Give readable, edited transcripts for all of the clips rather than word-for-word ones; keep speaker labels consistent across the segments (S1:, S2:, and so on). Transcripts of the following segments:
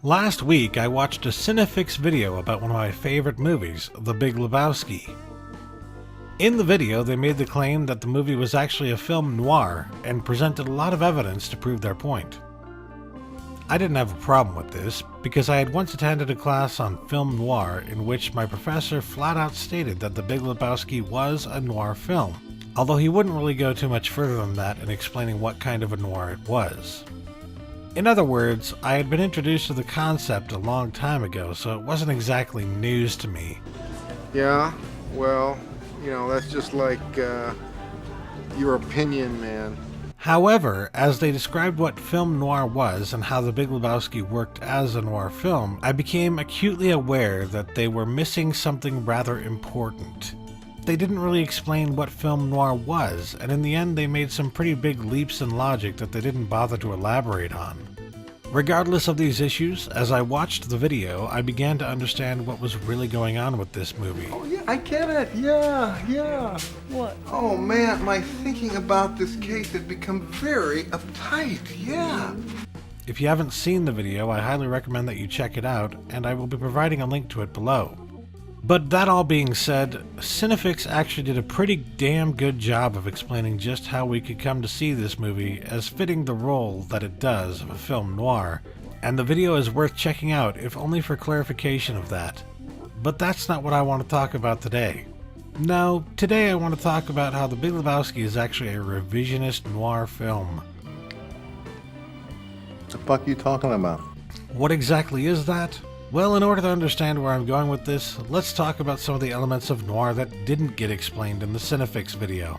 S1: Last week, I watched a Cinefix video about one of my favorite movies, The Big Lebowski. In the video, they made the claim that the movie was actually a film noir and presented a lot of evidence to prove their point. I didn't have a problem with this because I had once attended a class on film noir in which my professor flat out stated that The Big Lebowski was a noir film, although he wouldn't really go too much further than that in explaining what kind of a noir it was. In other words, I had been introduced to the concept a long time ago, so it wasn't exactly news to me.
S2: Yeah, well, that's just like your opinion, man.
S1: However, as they described what film noir was and how The Big Lebowski worked as a noir film, I became acutely aware that they were missing something rather important. They didn't really explain what film noir was, and in the end they made some pretty big leaps in logic that they didn't bother to elaborate on. Regardless of these issues, as I watched the video, I began to understand what was really going on with this movie.
S2: Oh yeah, I get it, yeah.
S3: What?
S2: Oh man, my thinking about this case had become very uptight, yeah.
S1: If you haven't seen the video, I highly recommend that you check it out, and I will be providing a link to it below. But that all being said, Cinefix actually did a pretty damn good job of explaining just how we could come to see this movie as fitting the role that it does of a film noir, and the video is worth checking out if only for clarification of that. But that's not what I want to talk about today. No, today I want to talk about how The Big Lebowski is actually a revisionist noir film.
S4: The fuck you talking about?
S1: What exactly is that? Well, in order to understand where I'm going with this, let's talk about some of the elements of noir that didn't get explained in the Cinefix video.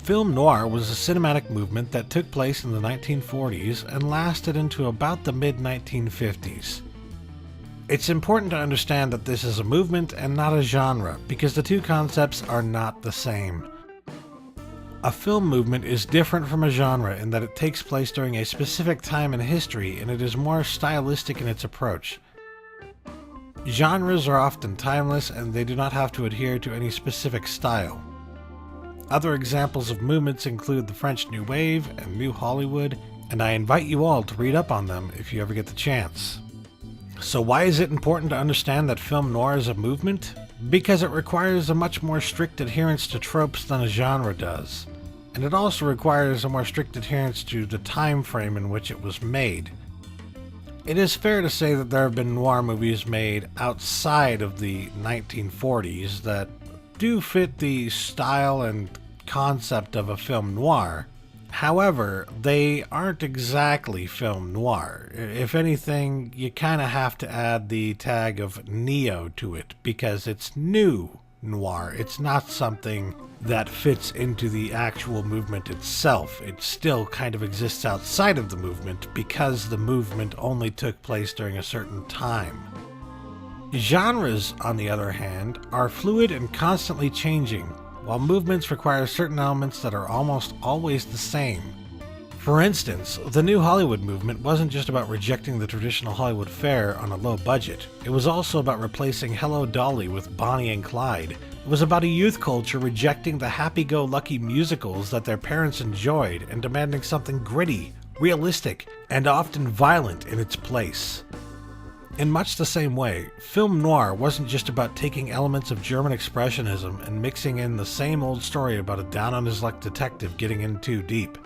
S1: Film noir was a cinematic movement that took place in the 1940s and lasted into about the mid-1950s. It's important to understand that this is a movement and not a genre, because the two concepts are not the same. A film movement is different from a genre in that it takes place during a specific time in history and it is more stylistic in its approach. Genres are often timeless and they do not have to adhere to any specific style. Other examples of movements include the French New Wave and New Hollywood, and I invite you all to read up on them if you ever get the chance. So why is it important to understand that film noir is a movement? Because it requires a much more strict adherence to tropes than a genre does. And it also requires a more strict adherence to the time frame in which it was made. It is fair to say that there have been noir movies made outside of the 1940s that do fit the style and concept of a film noir. However, they aren't exactly film noir. If anything, you kind of have to add the tag of neo to it because it's new noir. It's not something that fits into the actual movement itself. It still kind of exists outside of the movement because the movement only took place during a certain time. Genres, on the other hand, are fluid and constantly changing, while movements require certain elements that are almost always the same. For instance, the New Hollywood movement wasn't just about rejecting the traditional Hollywood fare on a low budget. It was also about replacing Hello Dolly with Bonnie and Clyde. It was about a youth culture rejecting the happy-go-lucky musicals that their parents enjoyed and demanding something gritty, realistic, and often violent in its place. In much the same way, film noir wasn't just about taking elements of German expressionism and mixing in the same old story about a down-on-his-luck detective getting in too deep.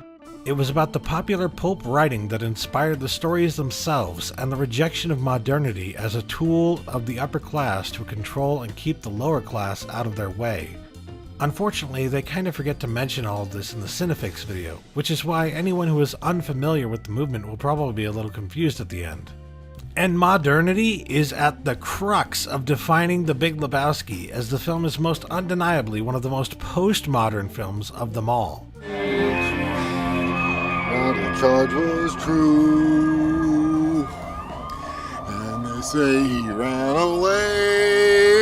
S1: It was about the popular pulp writing that inspired the stories themselves and the rejection of modernity as a tool of the upper class to control and keep the lower class out of their way. Unfortunately, they kind of forget to mention all of this in the Cinefix video, which is why anyone who is unfamiliar with the movement will probably be a little confused at the end. And modernity is at the crux of defining The Big Lebowski, as the film is most undeniably one of the most postmodern films of them all.
S2: Now the charge was true, and they say he ran away.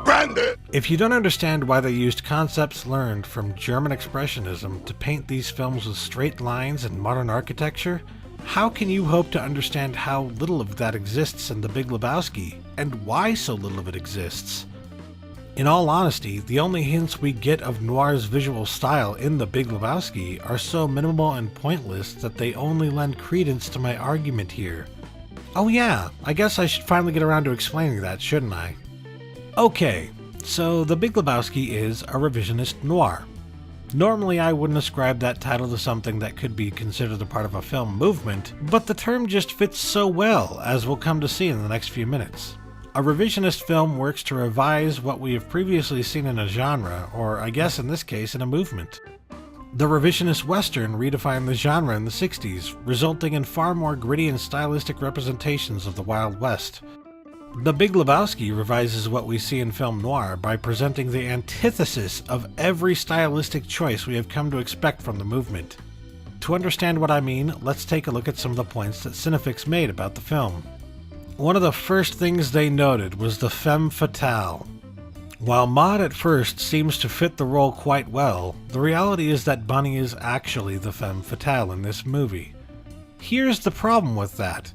S2: Bandit!
S1: If you don't understand why they used concepts learned from German expressionism to paint these films with straight lines and modern architecture, how can you hope to understand how little of that exists in The Big Lebowski, and why so little of it exists? In all honesty, the only hints we get of Noir's visual style in The Big Lebowski are so minimal and pointless that they only lend credence to my argument here. Oh yeah, I guess I should finally get around to explaining that, shouldn't I? Okay, so The Big Lebowski is a revisionist noir. Normally I wouldn't ascribe that title to something that could be considered a part of a film movement, but the term just fits so well, as we'll come to see in the next few minutes. A revisionist film works to revise what we have previously seen in a genre, or I guess in this case in a movement. The revisionist western redefined the genre in the 60s, resulting in far more gritty and stylistic representations of the Wild West. The Big Lebowski revises what we see in film noir by presenting the antithesis of every stylistic choice we have come to expect from the movement. To understand what I mean, let's take a look at some of the points that Cinefix made about the film. One of the first things they noted was the femme fatale. While Maud at first seems to fit the role quite well, the reality is that Bunny is actually the femme fatale in this movie. Here's the problem with that.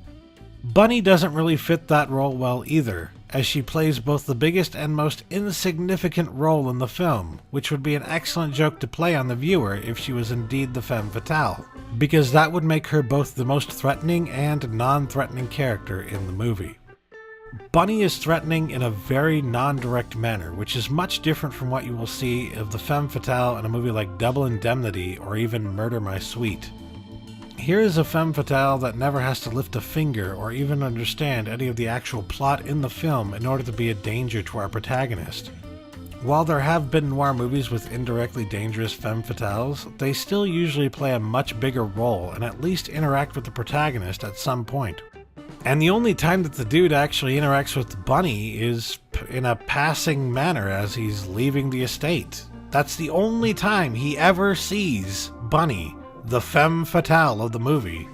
S1: Bunny doesn't really fit that role well either, as she plays both the biggest and most insignificant role in the film, which would be an excellent joke to play on the viewer if she was indeed the femme fatale, because that would make her both the most threatening and non-threatening character in the movie. Bunny is threatening in a very non-direct manner, which is much different from what you will see of the femme fatale in a movie like Double Indemnity or even Murder My Sweet. Here is a femme fatale that never has to lift a finger or even understand any of the actual plot in the film in order to be a danger to our protagonist. While there have been noir movies with indirectly dangerous femme fatales, they still usually play a much bigger role and at least interact with the protagonist at some point. And the only time that the dude actually interacts with Bunny is in a passing manner as he's leaving the estate. That's the only time he ever sees Bunny, the femme fatale of the movie.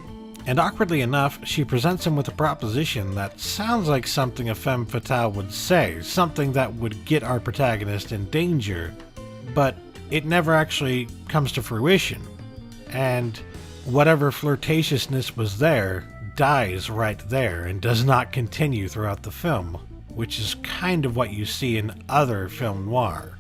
S1: And awkwardly enough, she presents him with a proposition that sounds like something a femme fatale would say, something that would get our protagonist in danger, but it never actually comes to fruition. And whatever flirtatiousness was there dies right there and does not continue throughout the film, which is kind of what you see in other film noir.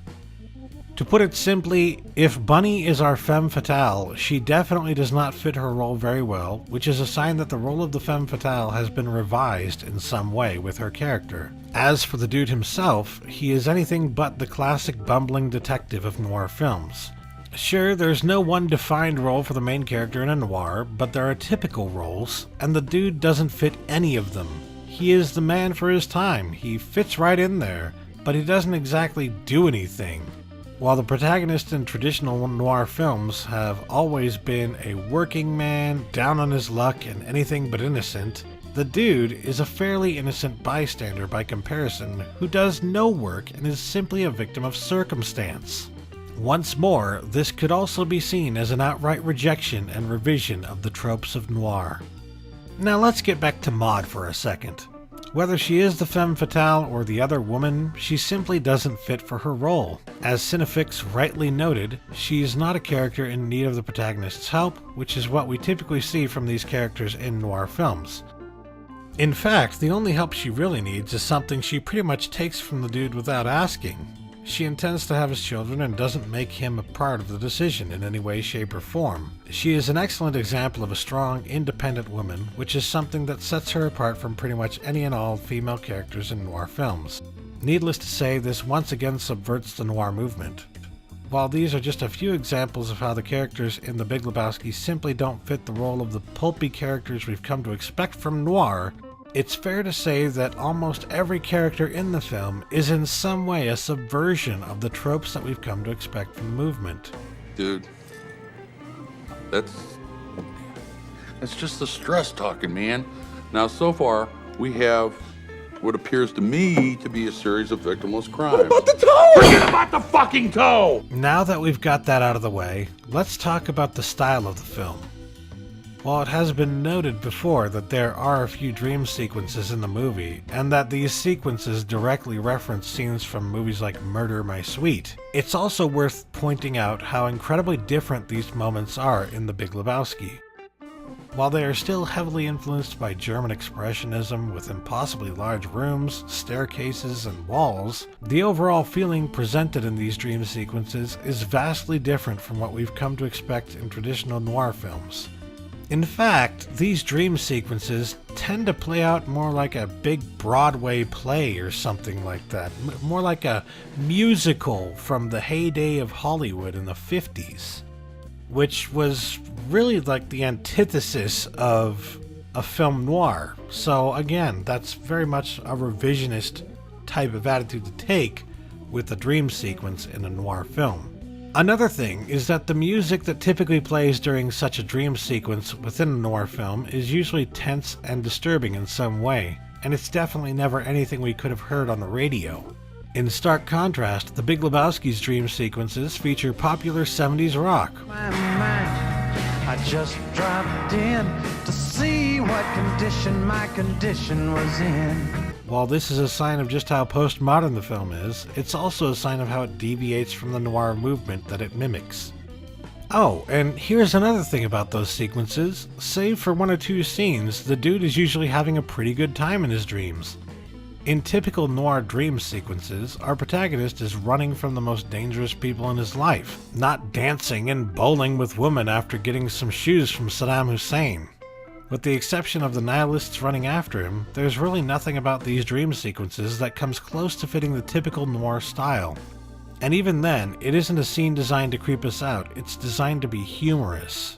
S1: To put it simply, if Bunny is our femme fatale, she definitely does not fit her role very well, which is a sign that the role of the femme fatale has been revised in some way with her character. As for the dude himself, he is anything but the classic bumbling detective of noir films. Sure, there's no one defined role for the main character in a noir, but there are typical roles, and the dude doesn't fit any of them. He is the man for his time, he fits right in there, but he doesn't exactly do anything. While the protagonists in traditional noir films have always been a working man, down on his luck and anything but innocent, the dude is a fairly innocent bystander by comparison who does no work and is simply a victim of circumstance. Once more, this could also be seen as an outright rejection and revision of the tropes of noir. Now let's get back to Maud for a second. Whether she is the femme fatale or the other woman, she simply doesn't fit for her role. As Cinefix rightly noted, she is not a character in need of the protagonist's help, which is what we typically see from these characters in noir films. In fact, the only help she really needs is something she pretty much takes from the dude without asking. She intends to have his children and doesn't make him a part of the decision in any way, shape, or form. She is an excellent example of a strong, independent woman, which is something that sets her apart from pretty much any and all female characters in noir films. Needless to say, this once again subverts the noir movement. While these are just a few examples of how the characters in The Big Lebowski simply don't fit the role of the pulpy characters we've come to expect from noir, it's fair to say that almost every character in the film is in some way a subversion of the tropes that we've come to expect from the movement.
S3: Dude, that's just the stress talking, man. Now, so far, we have what appears to me to be a series of victimless crimes. What about the toe? Forget about the fucking toe!
S1: Now that we've got that out of the way, let's talk about the style of the film. While it has been noted before that there are a few dream sequences in the movie, and that these sequences directly reference scenes from movies like Murder My Sweet, it's also worth pointing out how incredibly different these moments are in The Big Lebowski. While they are still heavily influenced by German expressionism with impossibly large rooms, staircases, and walls, the overall feeling presented in these dream sequences is vastly different from what we've come to expect in traditional noir films. In fact, these dream sequences tend to play out more like a big Broadway play or something like that, more like a musical from the heyday of Hollywood in the 50s, which was really like the antithesis of a film noir. So again, that's very much a revisionist type of attitude to take with a dream sequence in a noir film. Another thing is that the music that typically plays during such a dream sequence within a noir film is usually tense and disturbing in some way, and it's definitely never anything we could have heard on the radio. In stark contrast, The Big Lebowski's dream sequences feature popular 70s rock.
S4: I just dropped in to see what condition my condition was in.
S1: While this is a sign of just how postmodern the film is, it's also a sign of how it deviates from the noir movement that it mimics. Oh, and here's another thing about those sequences. Save for one or two scenes, the dude is usually having a pretty good time in his dreams. In typical noir dream sequences, our protagonist is running from the most dangerous people in his life, not dancing and bowling with women after getting some shoes from Saddam Hussein. With the exception of the nihilists running after him, there's really nothing about these dream sequences that comes close to fitting the typical noir style. And even then, it isn't a scene designed to creep us out, it's designed to be humorous.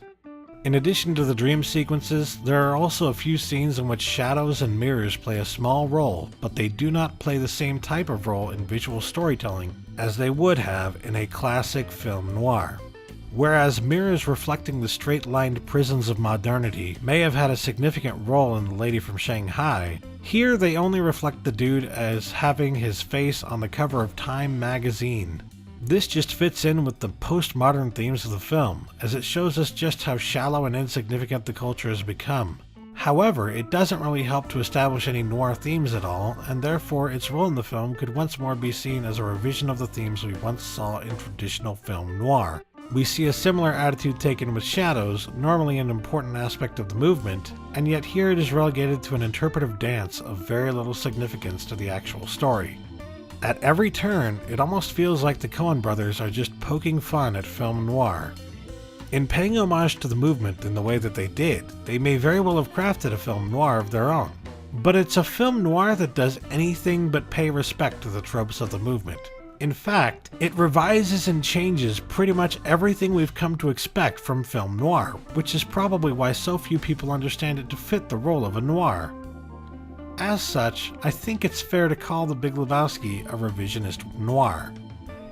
S1: In addition to the dream sequences, there are also a few scenes in which shadows and mirrors play a small role, but they do not play the same type of role in visual storytelling as they would have in a classic film noir. Whereas mirrors reflecting the straight-lined prisons of modernity may have had a significant role in The Lady from Shanghai, here they only reflect the dude as having his face on the cover of Time magazine. This just fits in with the postmodern themes of the film, as it shows us just how shallow and insignificant the culture has become. However, it doesn't really help to establish any noir themes at all, and therefore its role in the film could once more be seen as a revision of the themes we once saw in traditional film noir. We see a similar attitude taken with shadows, normally an important aspect of the movement, and yet here it is relegated to an interpretive dance of very little significance to the actual story. At every turn, it almost feels like the Coen brothers are just poking fun at film noir. In paying homage to the movement in the way that they did, they may very well have crafted a film noir of their own. But it's a film noir that does anything but pay respect to the tropes of the movement. In fact, it revises and changes pretty much everything we've come to expect from film noir, which is probably why so few people understand it to fit the role of a noir. As such, I think it's fair to call The Big Lebowski a revisionist noir.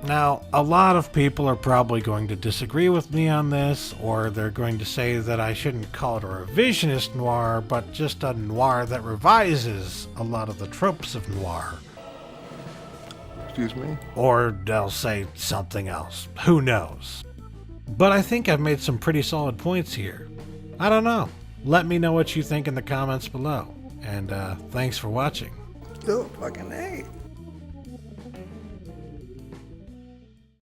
S1: Now, a lot of people are probably going to disagree with me on this, or they're going to say that I shouldn't call it a revisionist noir, but just a noir that revises a lot of the tropes of noir.
S2: Excuse me?
S1: Or they'll say something else. Who knows? But I think I've made some pretty solid points here. I don't know. Let me know what you think in the comments below. And thanks for watching.
S2: Oh, fucking A.